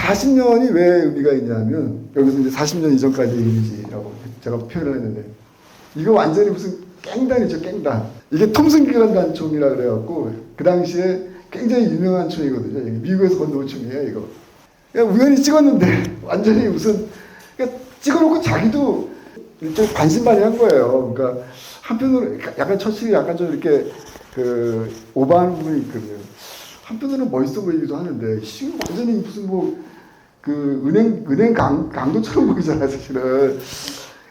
40년이 왜 의미가 있냐면, 여기서 이제 40년 이전까지 이미지라고 제가 표현을 했는데, 이거 완전히 무슨 깽단이죠, 깽단. 이게 톰슨기란 단총이라 그래갖고, 그 당시에 굉장히 유명한 총이거든요. 미국에서 건너온 총이에요, 이거. 그냥 우연히 찍었는데, 완전히 무슨, 그러니까 찍어놓고 자기도 일종 반신반의한 거예요. 그러니까, 한편으로, 약간 처칠이 약간 좀 이렇게, 오버하는 부분이 있거든요. 한편으로는 멋있어 보이기도 하는데, 완전히 무슨 은행 강도처럼 보이잖아요, 사실은.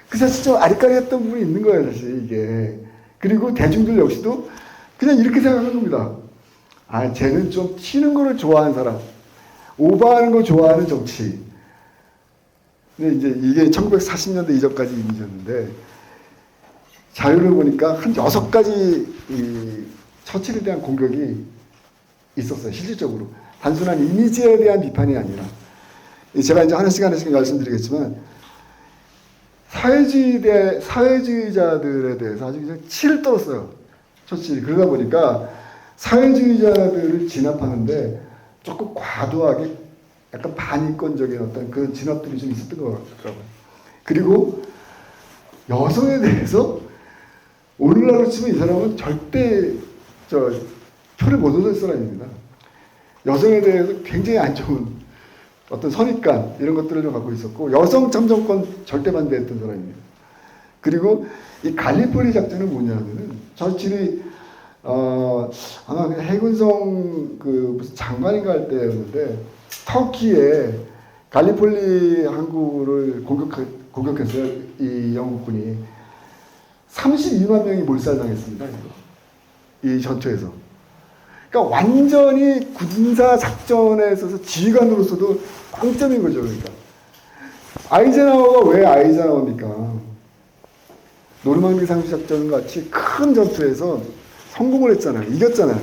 그 사실 좀 아리까리했던 부분이 있는 거예요, 사실, 이게. 그리고 대중들 역시도 그냥 이렇게 생각하는 겁니다. 아, 쟤는 좀 튀는 거를 좋아하는 사람. 오버하는 거 좋아하는 정치. 근데 이제 이게 1940년대 이전까지 이미지였는데, 자료를 보니까 한 6가지 이 처칠에 대한 공격이 있었어요, 실질적으로. 단순한 이미지에 대한 비판이 아니라. 제가 이제 하나씩 말씀드리겠지만, 사회주의자들에 대해서 아주 그냥 치를 떨었어요, 처칠이. 그러다 보니까 사회주의자들을 진압하는데 조금 과도하게 약간 반인권적인 어떤 그런 진압들이 좀 있었던 것 같더라고요. 그리고 여성에 대해서 오늘날로 치면 이 사람은 절대 표를 못 얻을 사람입니다. 여성에 대해서 굉장히 안 좋은 어떤 선입관 이런 것들을 좀 갖고 있었고, 여성 참정권 절대 반대했던 사람입니다. 그리고 이 갈리폴리 작전은 뭐냐면은, 처칠이 아마 해군성 무슨 장관인가 할 때였는데, 터키에 갈리폴리 항구를 공격했어요, 이 영국군이. 32만 명이 몰살당했습니다, 이 전투에서. 그러니까 완전히 군사 작전에 있어서 지휘관으로서도 빵점인 거죠, 그러니까. 아이젠하워가 왜 아이젠하워입니까? 노르망디 상륙 작전 같이 큰 전투에서 성공을 했잖아요. 이겼잖아요.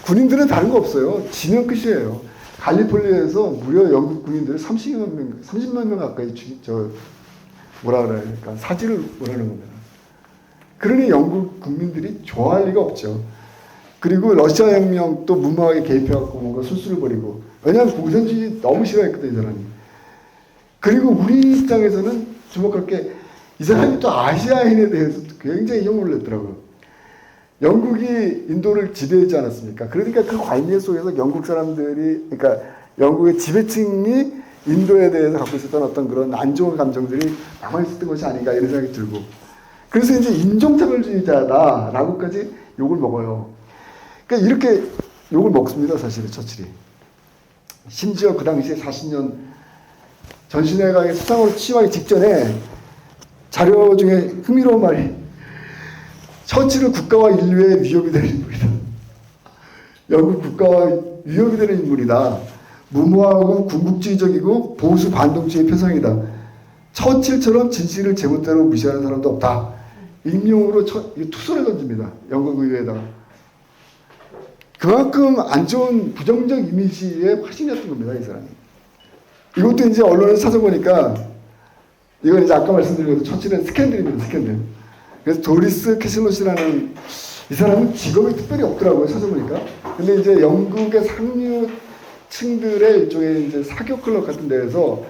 군인들은 다른 거 없어요. 지면 끝이에요. 갈리폴리에서 무려 영국 군인들을 30만 명 가까이 그러니까 사지를 몰아넣은 겁니다. 그러니 영국 국민들이 좋아할 리가 없죠. 그리고 러시아 혁명 또 무모하게 개입해갖고 뭔가 술수를 벌이고, 왜냐하면 공산주의 너무 싫어했거든, 이 사람이. 그리고 우리 입장에서는 주목할 게, 이 사람이 또 아시아인에 대해서 굉장히 혐오를 냈더라고요. 영국이 인도를 지배하지 않았습니까? 그러니까 그 관계 속에서 영국 사람들이, 그러니까 영국의 지배층이 인도에 대해서 갖고 있었던 어떤 그런 안 좋은 감정들이 남아있었던 것이 아닌가, 이런 생각이 들고. 그래서 이제 인종차별주의자다라고까지 욕을 먹어요. 그러니까 이렇게 욕을 먹습니다, 사실은 처칠이. 심지어 그 당시에 40년 전신회각의 수상으로 취임하기 직전에 자료 중에 흥미로운 말이, 처칠은 국가와 인류의 위협이 되는 인물이다. 영국 국가와 위협이 되는 인물이다. 무모하고 궁극주의적이고 보수 반동주의 표상이다. 처칠처럼 진실을 제멋대로 무시하는 사람도 없다. 익명으로 투서를 던집니다, 영국 의회에다가. 그만큼 안 좋은 부정적 이미지의 화신이었던 겁니다, 이 사람이. 이것도 이제 언론에서 찾아보니까, 이건 이제 아까 말씀드린 것도 처칠은 스캔들입니다, 스캔들. 그래서 도리스 캐슬롯이라는, 이 사람은 직업이 특별히 없더라고요, 찾아보니까. 근데 이제 영국의 상류층들의 일종의 이제 사교 클럽 같은 데에서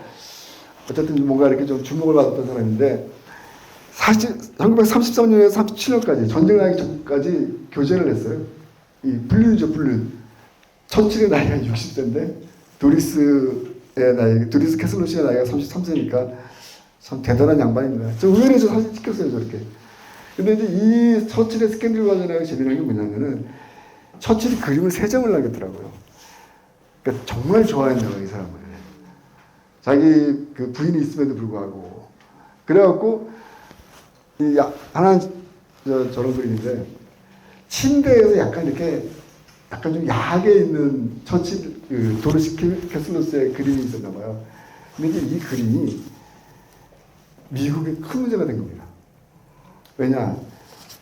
어쨌든 뭔가 이렇게 좀 주목을 받았던 사람인데, 1933년에서 37년까지, 전쟁 나기 전까지 교제를 했어요. 이 불륜이죠, 불륜. 처칠의 나이가 60세인데, 도리스 캐슬롯의 나이가 33세니까 참 대단한 양반입니다. 저 의외로 사진 찍혔어요, 저렇게. 근데 이제 이 처칠의 스캔들 관련하고 재미난 게 뭐냐면은, 처칠이 그림을 3장을 남겼더라고요. 그러니까 정말 좋아했네요, 이 사람을. 자기 그 부인이 있음에도 불구하고. 그래갖고, 하나는 저런 그림인데, 침대에서 약간 좀 야하게 있는 처칠, 도리스 캐슬롯의 그림이 있었나 봐요. 근데 이제 이 그림이 미국에 큰 문제가 된 겁니다. 왜냐?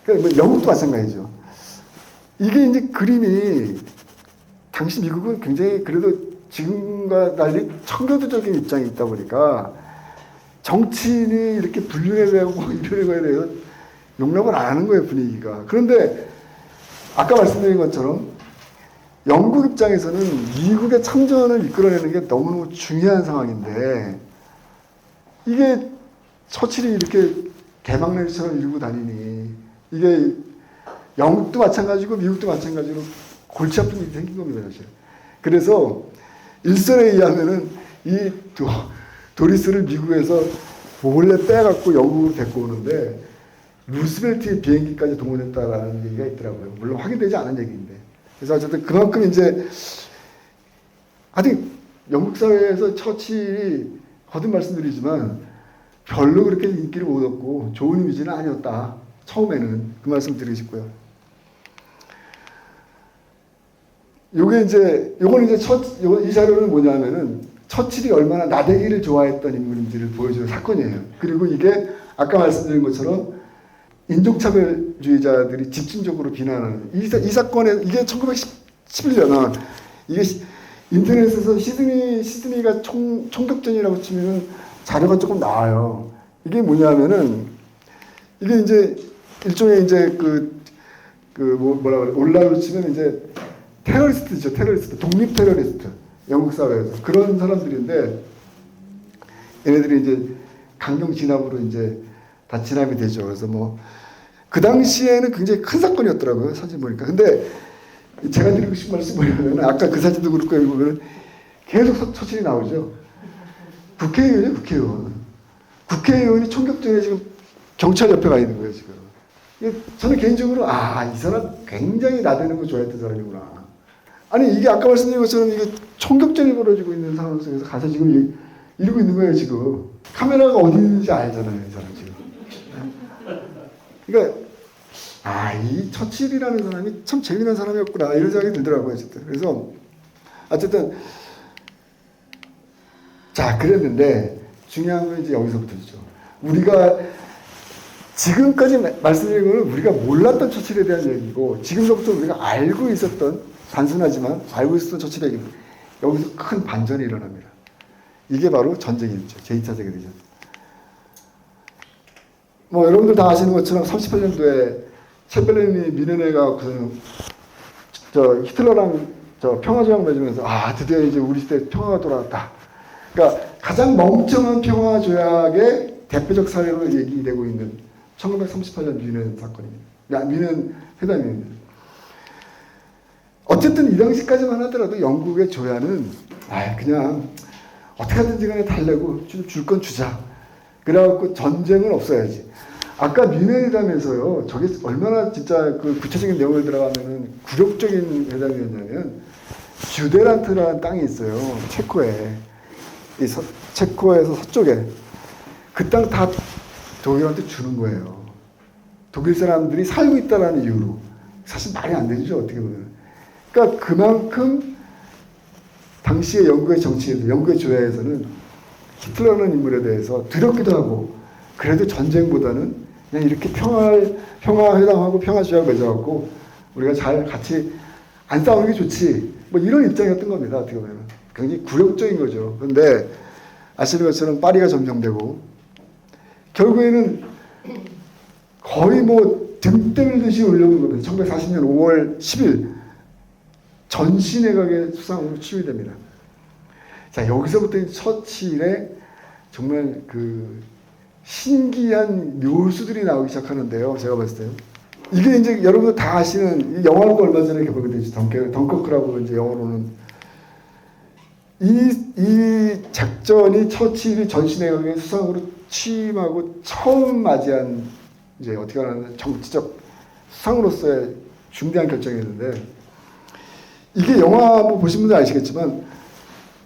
그러니까 뭐 영국도 마찬가지죠. 이게 이제 그림이, 당시 미국은 굉장히 그래도 지금과 달리 청교도적인 입장이 있다 보니까 정치인이 이렇게 불륜에 대하고 이런 거에 대해서 용납을 안 하는 거예요, 분위기가. 그런데 아까 말씀드린 것처럼 영국 입장에서는 미국의 참전을 이끌어내는 게 너무너무 중요한 상황인데 이게 처칠이 이렇게 개막내처럼 이루고 다니니 이게 영국도 마찬가지고 미국도 마찬가지로 골치 아픈 일이 생긴 겁니다, 사실. 그래서 일설에 의하면은 이 도리스를 미국에서 몰래 빼갖고 영국으로 데리고 오는데 루스벨트의 비행기까지 동원했다라는 얘기가 있더라고요. 물론 확인되지 않은 얘기인데. 그래서 어쨌든 그만큼 이제 하여튼 영국 사회에서 처칠이 거듭 말씀드리지만 별로 그렇게 인기를 못 얻고 좋은 이미지는 아니었다. 처음에는 그 말씀 드리고 싶고요. 요거는 이제 이 자료는 뭐냐면은 처칠이 얼마나 나대기를 좋아했던 인물인지를 보여주는 사건이에요. 그리고 이게 아까 말씀드린 것처럼 인종차별주의자들이 집중적으로 비난하는 이 사건에 이게 1911년 이게 인터넷에서 시드니가 총격전이라고 치면 자료가 조금 나와요. 이게 뭐냐면은 이게 이제 일종의 이제 뭐라 그래 온라인으로 치면 이제 테러리스트죠. 테러리스트, 독립 테러리스트. 영국 사회에서 그런 사람들인데 얘네들이 이제 강경 진압으로 이제 다 진압이 되죠. 그래서 뭐 그 당시에는 굉장히 큰 사건이었더라고요. 사진 보니까. 근데 제가 드리고 싶은 말씀이 뭐냐면 아까 그 사진도 그렇고 여기 보면 계속 처칠이 나오죠. 국회의원이에요, 국회의원. 국회의원이 총격전에 지금 경찰 옆에 가 있는 거예요, 지금. 저는 개인적으로 이 사람 굉장히 나대는 거 좋아했던 사람이구나. 아니 이게 아까 말씀드린 것처럼 이게 총격전이 벌어지고 있는 상황 속에서 가서 지금 이러고 있는 거예요, 지금. 카메라가 어디 있는지 알잖아요, 이 사람 지금. 그러니까 이 처칠이라는 사람이 참 재미난 사람이었구나 이런 생각이 들더라고요, 어쨌든. 그래서 어쨌든 자 그랬는데 중요한 건 이제 여기서부터죠. 우리가 지금까지 말씀드린 거는 우리가 몰랐던 처칠에 대한 얘기고 지금서부터 우리가 알고 있었던 단순하지만 알고 있었던 처칠의 얘기입니다. 여기서 큰 반전이 일어납니다. 이게 바로 전쟁이었죠. 제2차 세계대전. 뭐 여러분들 다 아시는 것처럼 38년도에 챔berlen이 미네네가 히틀러랑 평화조약 맺으면서 드디어 이제 우리 시대에 평화가 돌아왔다. 그러니까 가장 멍청한 평화조약의 대표적 사례로 얘기되고 있는 1938년 미넨 사건입니다. 미넨 회담입니다. 어쨌든 이 당시까지만 하더라도 영국의 조야는 그냥 어떻게 하든지 간에 달래고 줄 건 주자. 그래갖고 전쟁은 없어야지. 아까 미넨회담에서요. 저게 얼마나 진짜 그 구체적인 내용을 들어가면은 굴욕적인 회담이었냐면 주데란트라는 땅이 있어요. 체코에. 체코에서 서쪽에. 그 땅 다 독일한테 주는 거예요. 독일 사람들이 살고 있다는 이유로. 사실 말이 안 되죠. 어떻게 보면. 그러니까 그만큼 당시의 영국의 정치에서 영국의 조야에서는 히틀러라는 인물에 대해서 두렵기도 하고 그래도 전쟁보다는 그냥 이렇게 평화회담하고 평화조약 맺어갖고 우리가 잘 같이 안 싸우는 게 좋지 뭐 이런 입장이었던 겁니다. 어떻게 보면 굉장히 굴욕적인 거죠. 그런데 아시는 것처럼 파리가 점령되고 결국에는 거의 뭐 등 때밀듯이 올려놓은 겁니다. 1940년 5월 10일 전시내각의 수상으로 취임됩니다. 자 여기서부터 처칠의 정말 그 신기한 묘수들이 나오기 시작하는데요. 제가 봤을 때요. 이게 이제 여러분들 다 아시는 이 영화도 얼마 전에 개봉이 됐죠. 덩커크라고 이제 영어로는 이 작전이 처칠이 전시내각의 수상으로 취임하고 처음 맞이한 이제 어떻게 하는 정치적 수상으로서의 중대한 결정이었는데 이게 영화 뭐 보신 분들 아시겠지만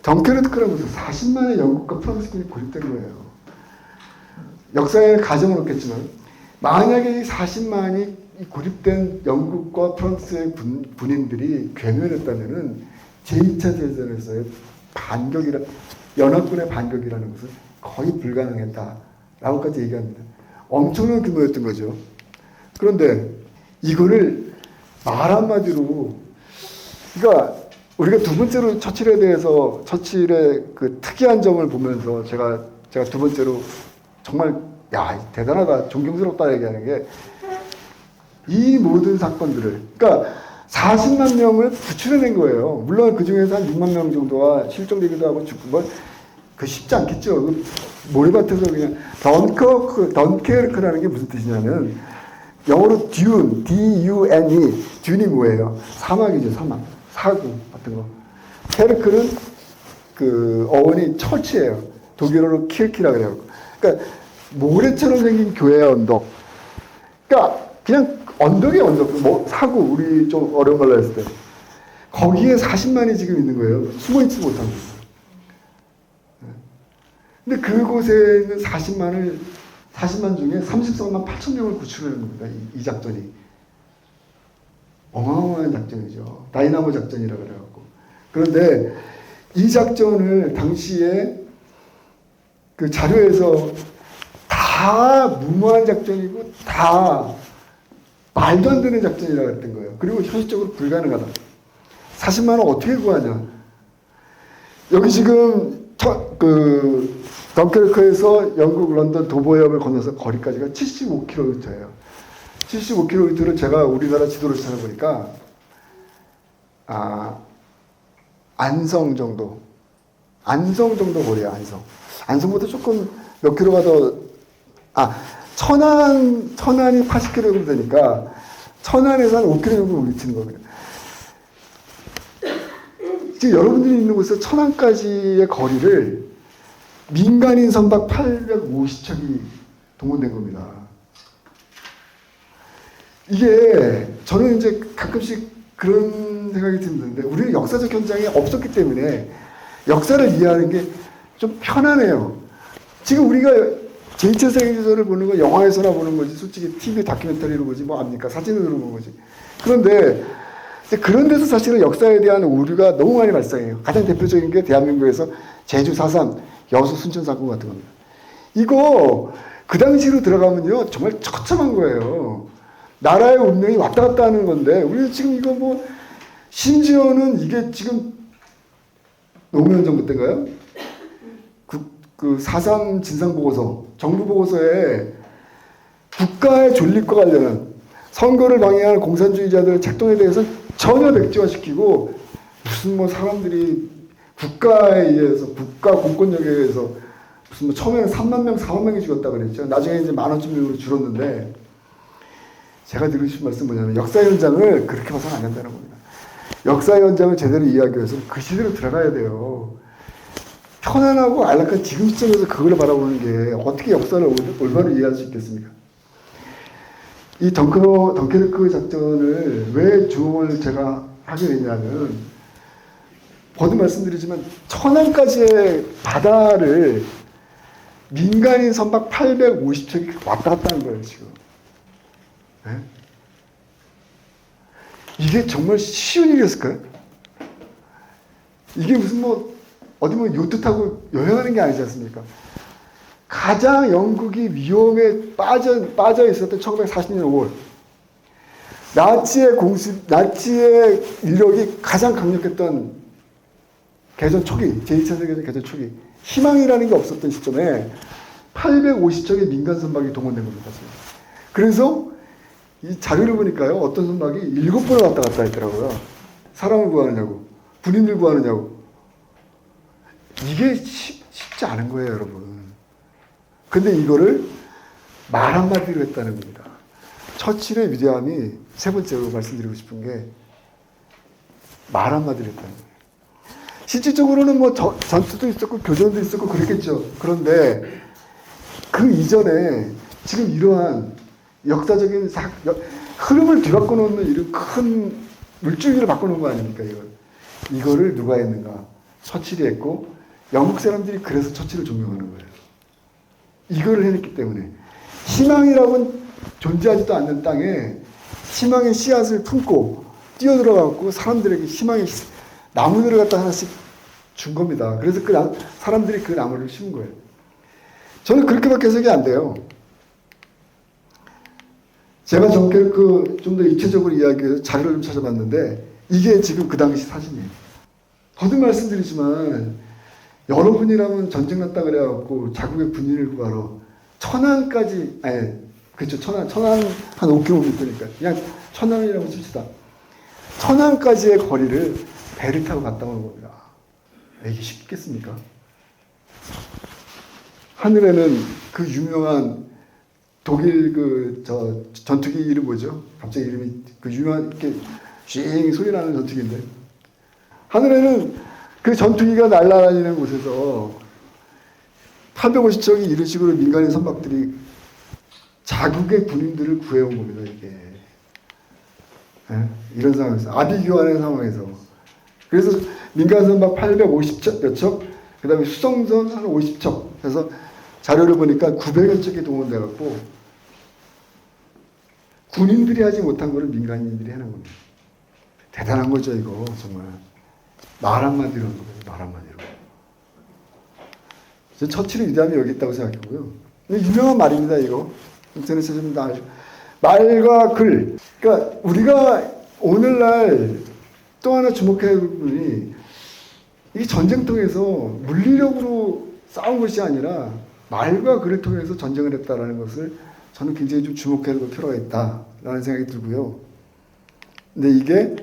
덩케르크라고 해서 40만의 영국과 프랑스군이 고립된 거예요. 역사에는 가정은 없겠지만 만약에 이 40만이 고립된 영국과 프랑스의 군인들이 괴멸했다면은 제2차 대전에서의 연합군의 반격이라는 것은 거의 불가능했다라고까지 얘기합니다. 엄청난 규모였던 거죠. 그런데 이거를 말 한마디로 그러니까 우리가 두 번째로 처칠에 대해서 처칠의 그 특이한 점을 보면서 제가 두 번째로 정말 대단하다 존경스럽다 얘기하는 게 이 모든 사건들을 그러니까 40만 명을 구출해낸 거예요. 물론 그 중에서 한 6만 명 정도가 실종되기도 하고 죽은 건 그 쉽지 않겠죠. 그 모래밭에서 그냥 던케르크라는 게 무슨 뜻이냐면 영어로 듄, D-U-N-E, 듄이 뭐예요? 사막이죠, 사막. 사구 같은 거. 케르크는 그 어원이 처치예요. 독일어로 키르키라 그래요. 그러니까 모래처럼 생긴 교회의 언덕. 그러니까 그냥 언덕이에요, 언덕. 뭐 사구, 우리 좀 어려운 걸로 했을 때. 거기에 40만이 지금 있는 거예요. 숨어있지 못하고. 근데 그곳에 있는 40만 중에 33만 8천 명을 구출하는 겁니다. 이 작전이. 어마어마한 작전이죠. 다이나모 작전이라 그래갖고. 그런데 이 작전을 당시에 그 자료에서 다 무모한 작전이고 다 말도 안 되는 작전이라고 했던 거예요. 그리고 현실적으로 불가능하다. 40만을 어떻게 구하냐. 여기 지금 덩케르크에서 영국 런던 도보해협을 건너서 거리까지가 75km예요. 75km를 제가 우리나라 지도를 찾아보니까 안성 정도 거리예요. 안성보다 조금 몇 킬로가 더 천안이 80km 정도 되니까 천안에서 한 5km 정도 미치는 거예요. 지금 여러분들이 있는 곳에서 천안까지의 거리를 민간인 선박 850척이 동원된 겁니다. 이게 저는 이제 가끔씩 그런 생각이 드는데 우리는 역사적 현장에 없었기 때문에 역사를 이해하는 게 좀 편하네요. 지금 우리가 제2차 세계대전을 보는 거 영화에서나 보는 거지 솔직히 TV 다큐멘터리로 보지 뭐 압니까? 사진으로 보는 거지. 그런데 그런 데서 사실은 역사에 대한 오류가 너무 많이 발생해요. 가장 대표적인 게 대한민국에서 제주 4.3 여수 순천 사건 같은 겁니다. 이거 그 당시로 들어가면요 정말 처참한 거예요. 나라의 운명이 왔다 갔다 하는 건데 우리는 지금 이거 뭐 심지어는 이게 지금 노무현 정부 때인가요? 그 4.3 진상보고서 정부 보고서에 국가의 존립과 관련한 선거를 방해하는 공산주의자들의 작동에 대해서 전혀 백지화시키고 무슨 뭐 사람들이 국가에 의해서 국가 공권력에 의해서 무슨 뭐 처음에는 3만 명, 4만 명이 죽었다 그랬죠. 나중에 이제 10,000명으로 줄었는데 제가 드리고 싶은 말씀은 뭐냐면 역사 현장을 그렇게 봐서는 안 된다는 겁니다. 역사 현장을 제대로 이해하기 위해서 그 시대로 들어가야 돼요. 편안하고 안락한 지금 시점에서 그걸 바라보는 게 어떻게 역사를 올바로 이해할 수 있겠습니까? 이 덩케르크 작전을 왜 주목을 제가 하게 되냐면 거듭 말씀드리지만 천안까지의 바다를 민간인 선박 850척이 왔다 갔다 하는 거예요 지금. 네? 이게 정말 쉬운 일이었을까요? 이게 무슨 뭐 어디 뭐 요트 타고 여행하는 게 아니지 않습니까? 가장 영국이 위험에 빠져 있었던 1940년 5월 나치의 위력이 가장 강력했던 개전 초기, 제2차 세계대전 개전 초기 희망이라는 게 없었던 시점에 850척의 민간 선박이 동원된 겁니다. 그래서 이 자료를 보니까요 어떤 선박이 7번을 왔다 갔다 했더라고요. 사람을 구하느냐고 군인들 구하느냐고. 이게 쉽지 않은 거예요 여러분. 근데 이거를 말 한마디로 했다는 겁니다. 처칠의 위대함이 세 번째로 말씀드리고 싶은 게 말 한마디로 했다는 거예요. 실질적으로는 뭐 전투도 있었고 교전도 있었고 그랬겠죠. 그런데 그 이전에 지금 이러한 역사적인 흐름을 뒤바꿔 놓는 이런 큰 물줄기를 바꿔 놓은 거 아닙니까? 이거를 누가 했는가? 처칠이 했고 영국 사람들이 그래서 처칠을 존경하는 거예요. 이거를 해냈기 때문에 희망이라고는 존재하지도 않는 땅에 희망의 씨앗을 품고 뛰어들어가고 사람들에게 희망의 나무들을 갖다 하나씩 준 겁니다. 그래서 사람들이 그 나무를 심은 거예요. 저는 그렇게밖에 해석이 안 돼요. 제가 좀 더 입체적으로 이야기하기 위해서 자료를 좀 찾아봤는데 이게 지금 그 당시 사진이에요. 거듭 말씀드리지만 여러분이라면 전쟁 났다 그래갖고 자국의 군인을 구하러 천안까지 그렇죠. 천안 한 5km니까 그냥 천안이라고 칩시다. 천안까지의 거리를 배를 타고 갔다 오는 겁니다. 이게 쉽겠습니까? 하늘에는 그 유명한 독일 전투기 이름 뭐죠? 갑자기 이름이 그 유명한 이렇게 쉥 소리 나는 전투기인데, 하늘에는 그 전투기가 날아다니는 곳에서 850척이 이런 식으로 민간인 선박들이 자국의 군인들을 구해온 겁니다. 이게 이런 상황에서, 아비규환의 상황에서. 그래서 민간 선박 850척 몇 척, 그 다음에 수송선 한 50척 해서 자료를 보니까 900여 척이 동원돼 갖고 군인들이 하지 못한 거를 민간인들이 하는 겁니다. 대단한 거죠, 이거 정말. 말 한마디로 하는 거예요, 말 한마디로. 처칠의 위대함이 여기 있다고 생각하고요. 유명한 말입니다, 이거. 인터넷에 좀 다 알죠. 말과 글. 그러니까 우리가 오늘날 또 하나 주목해야 할 부분이, 이게 전쟁통에서 물리력으로 싸운 것이 아니라 말과 글을 통해서 전쟁을 했다라는 것을 저는 굉장히 좀 주목해야 될 필요가 있다라는 생각이 들고요. 근데 이게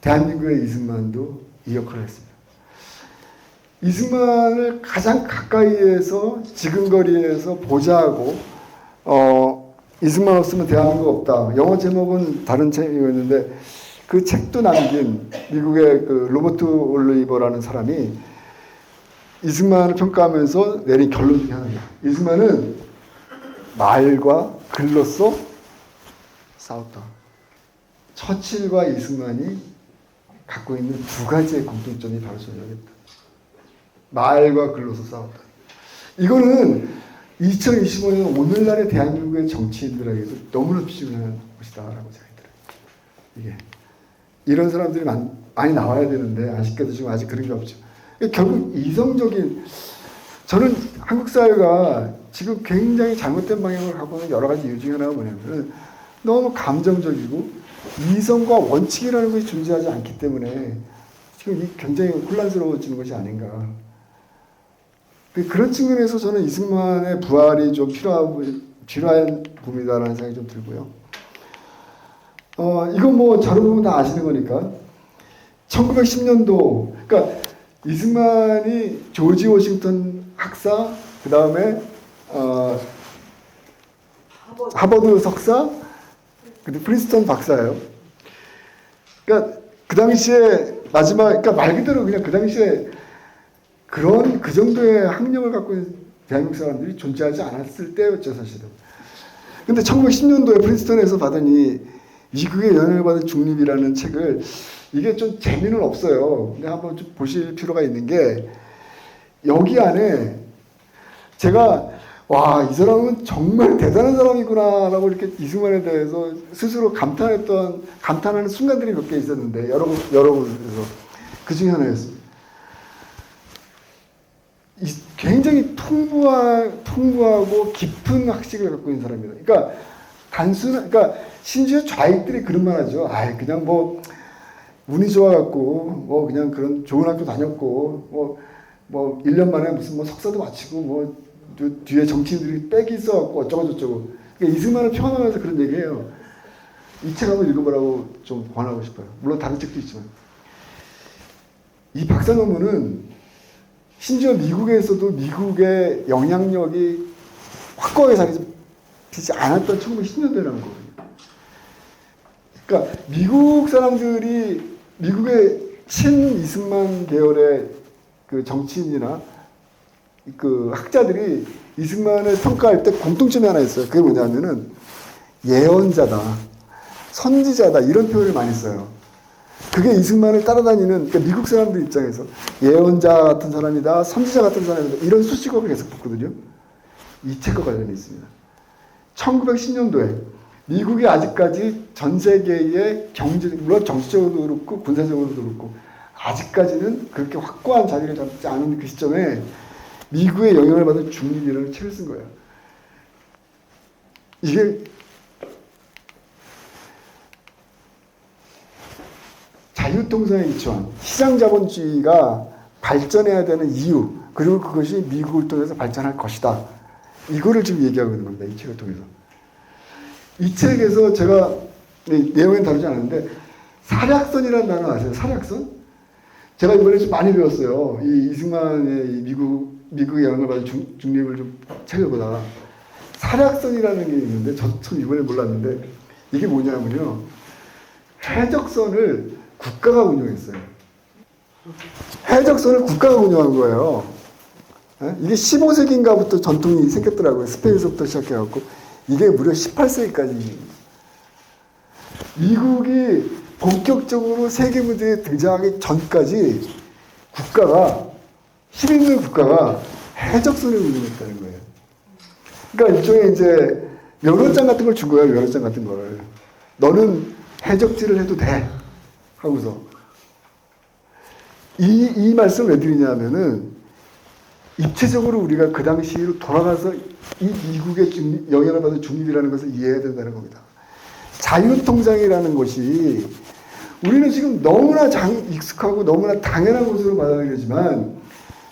대한민국의 이승만도 이 역할을 했습니다. 이승만을 가장 가까이에서 지근거리에서 보좌하고, 이승만 없으면 대한민국 없다. 영어 제목은 다른 책이었는데 그 책도 남긴 미국의 그 로버트 올리버라는 사람이 이승만을 평가하면서 내린 결론 중에 하나입니다. 이승만은 말과 글로써 싸웠다. 처칠과 이승만이 갖고 있는 두 가지의 공통점이 바로 저녁이었다. 말과 글로서 싸웠다. 이거는 2025년 오늘날의 대한민국의 정치인들에게도 너무나 필요한 것이다라고 생각이 들어요. 이게 이런 사람들이 많이 나와야 되는데 아쉽게도 지금 아직 그런 게 없죠. 결국 이성적인, 저는 한국 사회가 지금 굉장히 잘못된 방향을 가고 있는 여러 가지 이유 중에 하나가 뭐냐면 너무 감정적이고 이성과 원칙이라는 것이 존재하지 않기 때문에 지금 굉장히 혼란스러워지는 것이 아닌가. 그런 측면에서 저는 이승만의 부활이 좀 필요한 부분이다라는 생각이 좀 들고요. 이건 뭐 저런 부분 다 아시는 거니까 1910년도, 그러니까 이승만이 조지 워싱턴 학사, 그 다음에 하버드 석사, 그리고 프린스턴 박사예요. 그러니까 그 당시에 마지막, 그러니까 말 그대로 그냥 그 당시에 그 정도의 학력을 갖고 있는 대한민국 사람들이 존재하지 않았을 때였죠, 사실은. 근데 1910년도에 프린스턴에서 받은 이 미국의 영향을 받은 중립이라는 책을, 이게 좀 재미는 없어요. 근데 한번 좀 보실 필요가 있는 게, 여기 안에 제가 와, 이 사람은 정말 대단한 사람이구나 라고 이렇게 이승만에 대해서 스스로 감탄하는 순간들이 몇 개 있었는데, 여러 곳에서 그 중에 하나였습니다. 굉장히 통부하고 깊은 학식을 갖고 있는 사람입니다. 그러니까 그러니까 심지어 좌익들이 그런 말 하죠. 그냥 뭐 운이 좋아갖고 뭐 그냥 그런 좋은 학교 다녔고 뭐 1년 만에 무슨 뭐 석사도 마치고 뭐 뒤에 정치인들이 빽이 있어갖고 어쩌고저쩌고. 그러니까 이승만을 평안하면서 그런 얘기해요. 이 책 한번 읽어보라고 좀 권하고 싶어요. 물론 다른 책도 있지만. 이 박사 논문은 심지어 미국에서도 미국의 영향력이 확고하게 자리지 않았던 1910년대라는 거거든요. 그러니까 미국 사람들이, 미국의 친이승만 계열의 그 정치인이나 그 학자들이 이승만을 평가할 때 공통점이 하나 있어요. 그게 뭐냐면은 예언자다, 선지자다, 이런 표현을 많이 써요. 그게 이승만을 따라다니는, 그러니까 미국 사람들 입장에서 예언자 같은 사람이다, 선지자 같은 사람이다, 이런 수식어를 계속 붙거든요. 이 책과 관련이 있습니다. 1910년도에 미국이 아직까지 전 세계의 물론 정치적으로도 그렇고 군사적으로도 그렇고 아직까지는 그렇게 확고한 자리를 잡지 않은 그 시점에 미국의 영향을 받은 중립이라는 책을 쓴 거예요. 이게 자유통상에 기초한 시장자본주의가 발전해야 되는 이유, 그리고 그것이 미국을 통해서 발전할 것이다. 이거를 지금 얘기하고 있는 겁니다. 이 책을 통해서. 이 책에서 제가 내용은 다루지 않았는데 사략선이라는 단어 아세요? 사략선? 제가 이번에 좀 많이 배웠어요. 이 이승만의 미국의 영향을 받은 중립을 좀 찾아보다가 사략선이라는 게 있는데 저 참 이번에 몰랐는데 이게 뭐냐면요. 해적선을 국가가 운영했어요. 해적선을 국가가 운영한 거예요. 이게 15세기인가부터 전통이 생겼더라고요. 스페인에서부터 시작해갖고 이게 무려 18세기까지 미국이 본격적으로 세계 무대에 등장하기 전까지 국가가 힘 있는 국가가 해적선을 운영했다는 거예요. 그러니까 일종의 이제 면허장 같은 걸 준 거예요. 면허장 같은 걸. 너는 해적질을 해도 돼. 하고서 이 말씀을 왜 드리냐면은 입체적으로 우리가 그 당시로 돌아가서 이 미국의 영향을 받은 중립이라는 것을 이해해야 된다는 겁니다. 자유통장이라는 것이 우리는 지금 너무나 익숙하고 너무나 당연한 것으로 받아들이지만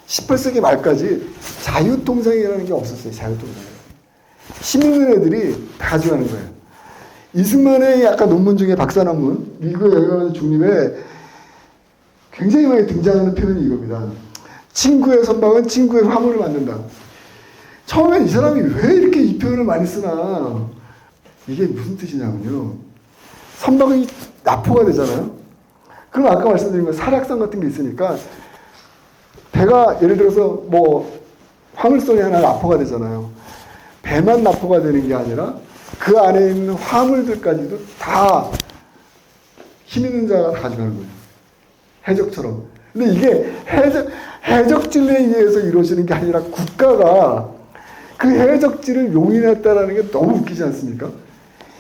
18세기 말까지 자유통장이라는 게 없었어요. 자유통장. 힘 있는 애들이 다 가져가는 거예요. 이승만의 아까 논문 중에 박사 논문 미국의 영향을 받은 중립에 굉장히 많이 등장하는 표현이 이겁니다. 친구의 선박은 친구의 화물을 만든다. 처음엔 이 사람이 왜 이렇게 이 표현을 많이 쓰나. 이게 무슨 뜻이냐면요. 선박이 납포가 되잖아요. 그럼 아까 말씀드린 건 사략선 같은 게 있으니까 배가 예를 들어서 뭐 화물선이 하나 납포가 되잖아요. 배만 납포가 되는 게 아니라 그 안에 있는 화물들까지도 다 힘 있는 자가 다 가져가는 거예요. 해적처럼. 근데 이게 해적질에 의해서 이루어지는 게 아니라 국가가 그 해적질을 용인했다라는 게 너무 웃기지 않습니까?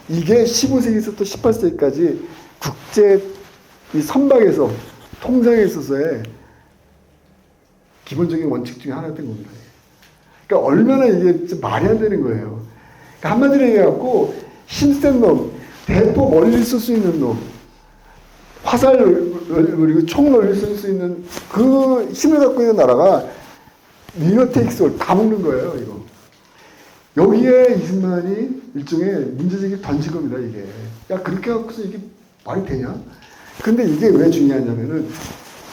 이게 15세기부터 18세기까지 국제 이 선박에서 통상에 있어서의 기본적인 원칙 중에 하나였던 겁니다. 그러니까 얼마나 이게 좀 말이 안 되는 거예요. 그러니까 한마디로 얘기해갖고 힘센 놈, 대포 멀리 쏠 수 있는 놈, 화살 그리고 총 멀리 쏠 수 있는 그 힘을 갖고 있는 나라가 위너 테이크스 올 다 먹는 거예요. 이거. 여기에 이승만이 일종의 문제제기를 던진 겁니다. 이게. 야 그렇게 갖고서 이게 말이 되냐? 근데 이게 왜 중요하냐면은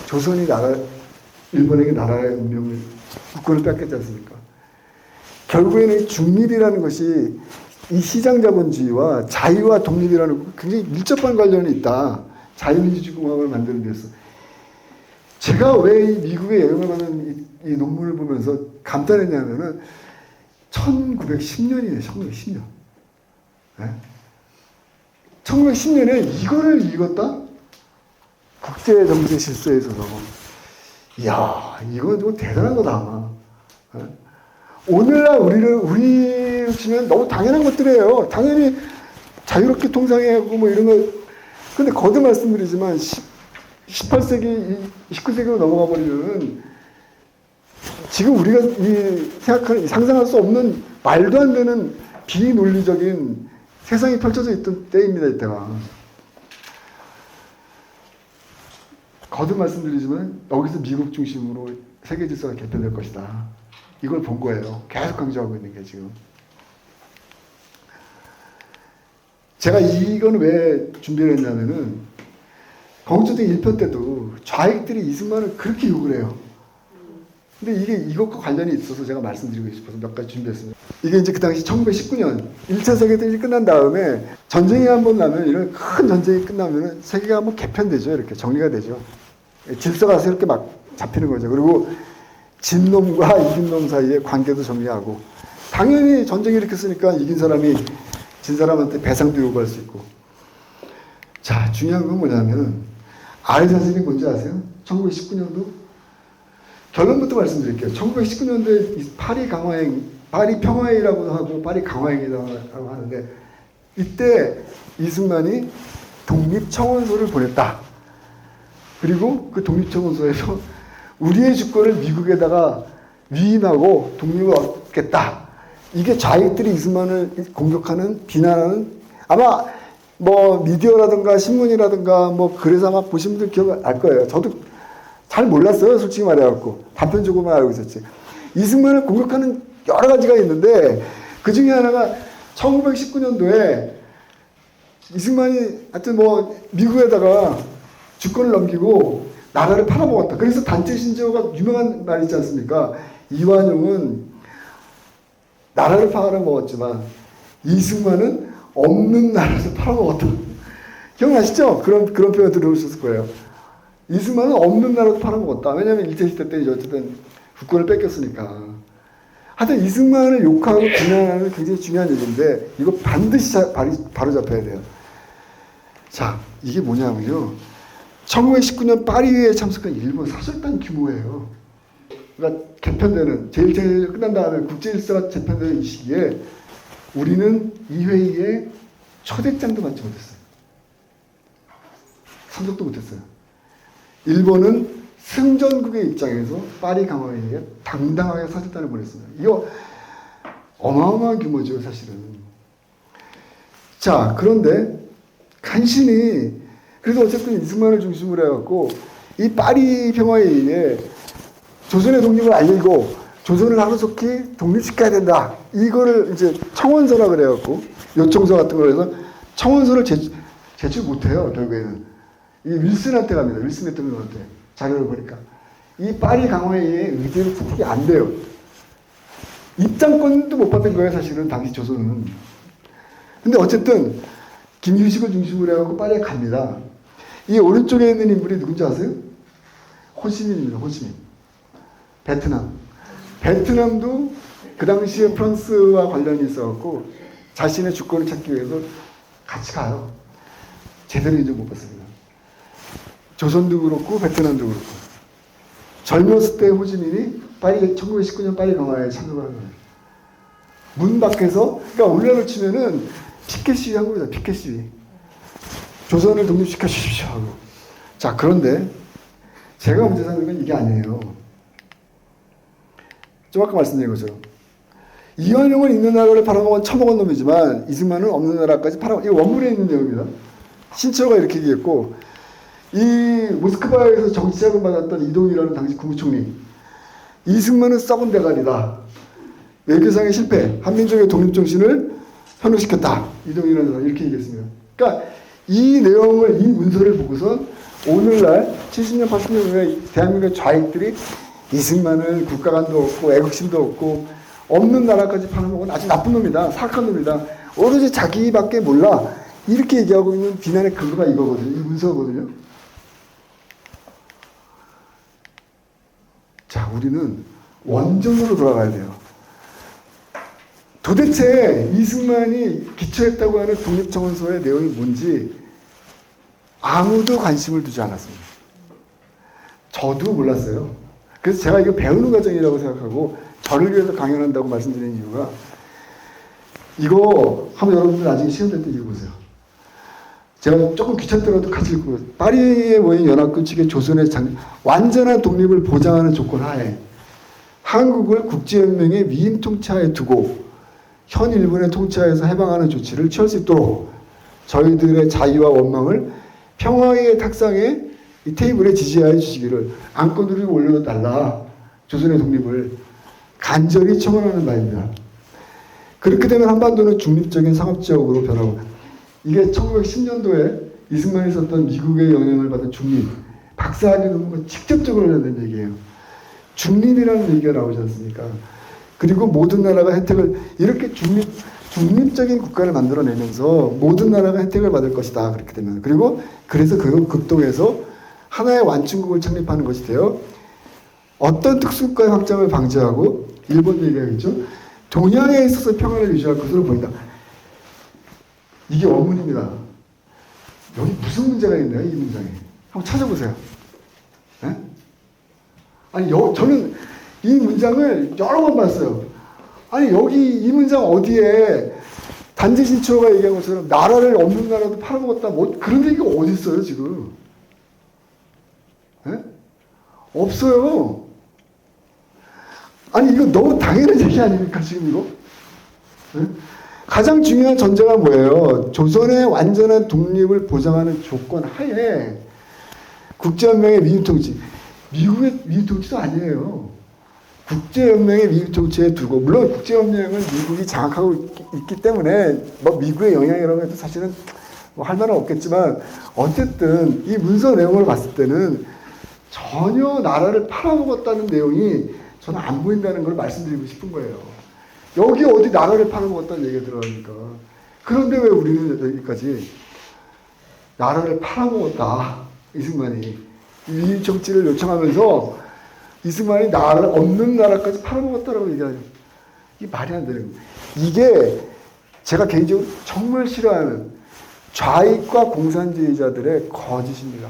조선이 일본에게 나라의 운명을 국권을 뺏겼지 않습니까? 결국에는 중립이라는 것이 이 시장자본주의와 자유와 독립이라는 굉장히 밀접한 관련이 있다. 자유민주주의공화국을 만드는 데서. 제가 왜 이 미국의 영향을 받는 이 논문을 보면서 감탄했냐면은 1910년이에요. 1910년. 네? 1910년에 이거를 읽었다? 국제정세 실소에 있어서. 이야, 이건 좀 대단한 거다. 네? 오늘날 우리를 치면 너무 당연한 것들이에요. 당연히 자유롭게 통상해야 하고 뭐 이런 거. 근데 거듭 말씀드리지만 18세기, 19세기로 넘어가 버리면은 지금 우리가 생각하는, 상상할 수 없는 말도 안 되는 비논리적인 세상이 펼쳐져 있던 때입니다, 이때가. 거듭 말씀드리지만 여기서 미국 중심으로 세계 질서가 개편될 것이다. 이걸 본 거예요. 계속 강조하고 있는 게 지금. 제가 이건 왜 준비를 했냐면은 광주대 1편 때도 좌익들이 이승만을 그렇게 욕을 해요. 근데 이게 이것과 관련이 있어서 제가 말씀드리고 싶어서 몇 가지 준비했습니다. 이게 이제 그 당시 1919년 1차 세계대전이 끝난 다음에 전쟁이 한번 나면 이런 큰 전쟁이 끝나면은 세계가 한번 개편되죠. 이렇게 정리가 되죠. 질서가 새롭게 막 잡히는 거죠. 그리고 진 놈과 이긴 놈 사이의 관계도 정리하고 당연히 전쟁이 일으켰으니까 이긴 사람이 진 사람한테 배상도 요구할 수 있고. 자, 중요한 건 뭐냐면 아래 사진이 뭔지 아세요? 1919년도 결론부터 말씀드릴게요. 1919년도에 파리 평화회의라고 하고 파리 강화회의라고 하는데 이때 이승만이 독립청원서를 보냈다. 그리고 그 독립청원서에서 우리의 주권을 미국에다가 위임하고 독립을 얻겠다. 이게 좌익들이 이승만을 공격하는, 비난하는, 아마 뭐 미디어라든가 신문이라든가 뭐 그래서 아마 보신 분들 기억날 거예요. 저도 잘 몰랐어요. 솔직히 말해갖고. 단편적으로만 알고 있었지. 이승만을 공격하는 여러 가지가 있는데 그 중에 하나가 1919년도에 이승만이 하여튼 뭐 미국에다가 주권을 넘기고 나라를 팔아먹었다. 그래서 단체 신조어가 유명한 말 있지 않습니까? 이완용은 나라를 팔아먹었지만 이승만은 없는 나라를 팔아먹었다. 기억나시죠? 그런 표현 들어오셨을 거예요. 이승만은 없는 나라도 팔아먹었다. 왜냐하면 일제시대 때 어쨌든 국권을 뺏겼으니까. 하여튼 이승만을 욕하고 비난하는 굉장히 중요한 얘기인데 이거 반드시 바로 잡혀야 돼요. 자, 이게 뭐냐면요. 1919년 파리에 참석한 일본 사절단 규모예요. 그러니까 개편되는 제일 끝난 다음에 국제일사가 재편되는 이 시기에 우리는 이 회의에 초대장도 받지 못했어요. 참석도 못했어요. 일본은 승전국의 입장에서 파리 강화회의에 당당하게 사절단을 보냈습니다. 이거 어마어마한 규모죠, 사실은. 자, 그런데 간신히 그래도 어쨌든 이승만을 중심으로 해갖고 이 파리 평화회의에 조선의 독립을 알리고 조선을 하루속히 독립시켜야 된다. 이거를 이제 청원서라 그래갖고 요청서 같은 걸 해서 청원서를 제출 못해요. 결국에는 이 윌슨한테 갑니다. 윌슨 대통령한테 자료를 보니까 이 파리 강화회의에 의제를 채택이 안 돼요. 입장권도 못 받은 거예요. 사실은 당시 조선은. 근데 어쨌든 김유식을 중심으로 해갖고 파리에 갑니다. 이 오른쪽에 있는 인물이 누군지 아세요? 호시민입니다. 호시민. 베트남도 그 당시에 프랑스와 관련이 있어갖고 자신의 주권을 찾기 위해서 같이 가요. 제대로 인정 못 받습니다. 조선도 그렇고 베트남도 그렇고. 젊었을 때 호시민이 1919년 파리 강화에 참여를 하는 거예요. 문 밖에서, 그러니까 오늘날로 치면은 피켓 시위 한 겁니다. 피켓 시위. 조선을 독립시켜 주십시오 하고. 자, 그런데 제가 문제 삼는 건 이게 아니에요. 좀 아까 말씀드린 것처럼 이완용은 있는 나라를 팔아먹은 처먹은 놈이지만 이승만은 없는 나라까지 팔아먹은, 이거 원문에 있는 내용입니다. 신철호가 이렇게 얘기했고, 이 모스크바에서 정치자금 받았던 이동이라는 당시 국무총리, 이승만은 썩은 대가리다. 외교상의 실패, 한민족의 독립정신을 현혹시켰다. 이동이라는 사람 이렇게 얘기했습니다. 그러니까 이 내용을, 이 문서를 보고선 오늘날 70년, 80년 후에 대한민국의 좌익들이 이승만은 국가관도 없고 애국심도 없고 없는 나라까지 팔아먹은 아주 나쁜 놈이다. 사악한 놈이다. 오로지 자기밖에 몰라. 이렇게 얘기하고 있는 비난의 근거가 이거거든요. 이 문서거든요. 자, 우리는 원전으로 돌아가야 돼요. 도대체 이승만이 기초했다고 하는 독립청원서의 내용이 뭔지 아무도 관심을 두지 않았습니다. 저도 몰랐어요. 그래서 제가 이거 배우는 과정이라고 생각하고 저를 위해서 강연한다고 말씀드리는 이유가, 이거 한번 여러분들 나중에 시간 될 때 읽어보세요. 제가 조금 귀찮더라도 같이 읽고, 파리에 모인 연합군 측의 조선의 완전한 독립을 보장하는 조건 하에 한국을 국제연맹의 위임 통치하에 두고 현 일본의 통치하에서 해방하는 조치를 취할 수 있도록 저희들의 자유와 원망을 평화의 탁상에 이 테이블에 지지하여 주시기를, 안건을 올려달라. 조선의 독립을 간절히 청원하는 바입니다. 그렇게 되면 한반도는 중립적인 상업지역으로 변하고, 이게 1910년도에 이승만이 썼던 미국의 영향을 받은 중립, 박사학위 논문과 직접적으로 관련된 얘기예요. 중립이라는 얘기가 나오지 않습니까? 그리고 모든 나라가 혜택을, 이렇게 중립적인 국가를 만들어내면서 모든 나라가 혜택을 받을 것이다. 그렇게 되면. 그리고 그래서 그 극동에서 하나의 완충국을 창립하는 것이 되어 어떤 특수국가의 확장을 방지하고, 일본 얘기하겠죠. 동양에 있어서 평화를 유지할 것으로 보인다. 이게 원문입니다. 여기 무슨 문제가 있나요? 이 문장에. 한번 찾아보세요. 네? 아니, 저는 이 문장을 여러 번 봤어요. 아니, 여기 이 문장 어디에 단지 신초가 얘기한 것처럼 나라를 없는 나라도 팔아먹었다, 뭐 그런 얘기가 어디 있어요 지금? 네? 없어요. 아니, 이거 너무 당연한 얘기 아닙니까 지금 이거? 네? 가장 중요한 전제가 뭐예요? 조선의 완전한 독립을 보장하는 조건 하에 국제연맹의 위임통치, 미국의 위임통치도 아니에요. 국제연맹의 위임통치에 두고, 물론 국제연맹은 미국이 장악하고 있기 때문에 뭐 미국의 영향이라고 해도 사실은 할 말은 없겠지만 어쨌든 이 문서 내용을 봤을 때는 전혀 나라를 팔아먹었다는 내용이 저는 안 보인다는 걸 말씀드리고 싶은 거예요. 여기 어디 나라를 팔아먹었다는 얘기가 들어가니까. 그런데 왜 우리는 여기까지 나라를 팔아먹었다. 이승만이. 이 정치를 요청하면서 이승만이 나라, 없는 나라까지 팔아먹었다라고 얘기하죠. 이게 말이 안 되는 거예요. 이게 제가 개인적으로 정말 싫어하는 좌익과 공산주의자들의 거짓입니다.